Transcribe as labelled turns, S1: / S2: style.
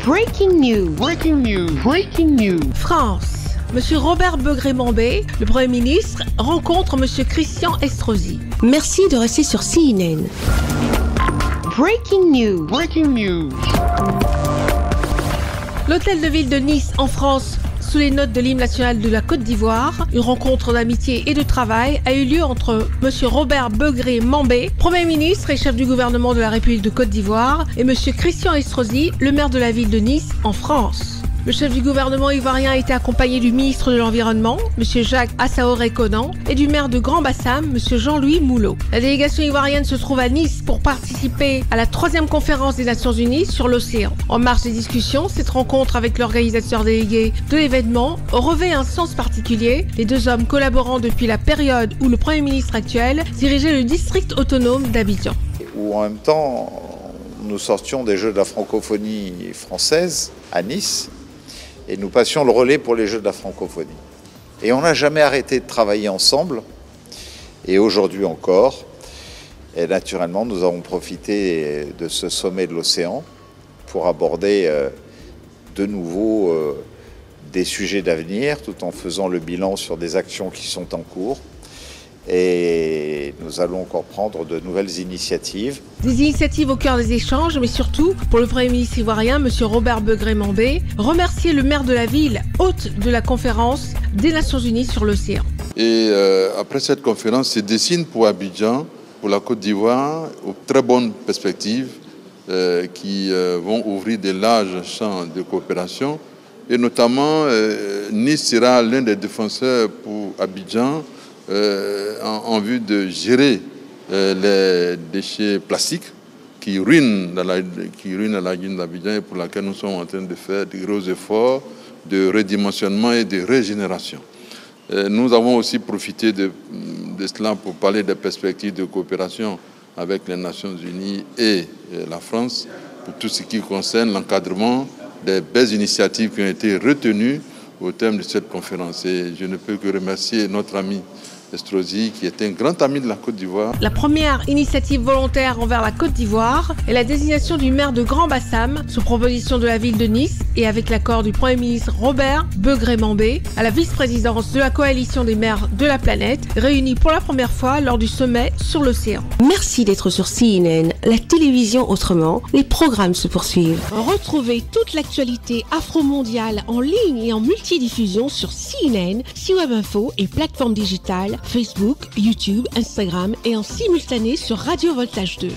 S1: Breaking news.
S2: Breaking news.
S1: Breaking news.
S3: France. Monsieur Robert Begré-Mambé, le Premier ministre, rencontre Monsieur Christian Estrosi.
S1: Merci de rester sur CNN. Breaking news.
S2: Breaking news.
S3: L'hôtel de ville de Nice, en France, sous les notes de l'hymne national de la Côte d'Ivoire, une rencontre d'amitié et de travail a eu lieu entre Monsieur Robert Begré-Mambé, Premier ministre et chef du gouvernement de la République de Côte d'Ivoire, et Monsieur Christian Estrosi, le maire de la ville de Nice, en France. Le chef du gouvernement ivoirien a été accompagné du ministre de l'Environnement, M. Jacques Assaoré-Conan, et du maire de Grand-Bassam, M. Jean-Louis Moulot. La délégation ivoirienne se trouve à Nice pour participer à la 3e conférence des Nations Unies sur l'océan. En marge des discussions, cette rencontre avec l'organisateur délégué de l'événement revêt un sens particulier, les deux hommes collaborant depuis la période où le Premier ministre actuel dirigeait le district autonome d'Abidjan.
S4: Où en même temps, nous sortions des Jeux de la francophonie française à Nice, et nous passions le relais pour les Jeux de la francophonie. Et on n'a jamais arrêté de travailler ensemble, et aujourd'hui encore. Et naturellement, nous avons profité de ce sommet de l'océan pour aborder de nouveau des sujets d'avenir, tout en faisant le bilan sur des actions qui sont en cours. Et nous allons encore prendre de nouvelles initiatives.
S3: Des initiatives au cœur des échanges, mais surtout, pour le Premier ministre ivoirien, M. Robert Begré-Mambé, remercier le maire de la ville, hôte de la conférence des Nations Unies sur l'océan.
S5: Et après cette conférence se dessine pour Abidjan, pour la Côte d'Ivoire, aux très bonnes perspectives qui vont ouvrir de larges champs de coopération. Et notamment, Nice sera l'un des défenseurs pour Abidjan, en vue de gérer les déchets plastiques qui ruinent la lagune d'Abidjan et pour laquelle nous sommes en train de faire de gros efforts de redimensionnement et de régénération. Nous avons aussi profité de cela pour parler des perspectives de coopération avec les Nations Unies et la France pour tout ce qui concerne l'encadrement des belles initiatives qui ont été retenues au terme de cette conférence. Et je ne peux que remercier notre ami Estrosi, qui est un grand ami de la Côte d'Ivoire.
S3: La première initiative volontaire envers la Côte d'Ivoire est la désignation du maire de Grand-Bassam, sous proposition de la ville de Nice et avec l'accord du Premier ministre Robert Begré-Mambé, à la vice-présidence de la coalition des maires de la planète, réunie pour la première fois lors du sommet sur l'océan.
S1: Merci d'être sur CNN, la télévision autrement. Les programmes se poursuivent.
S3: Retrouvez toute l'actualité afro-mondiale en ligne et en multidiffusion sur CNN, C-Web Info et plateformes digitales, Facebook, YouTube, Instagram et en simultané sur Radio Voltage 2.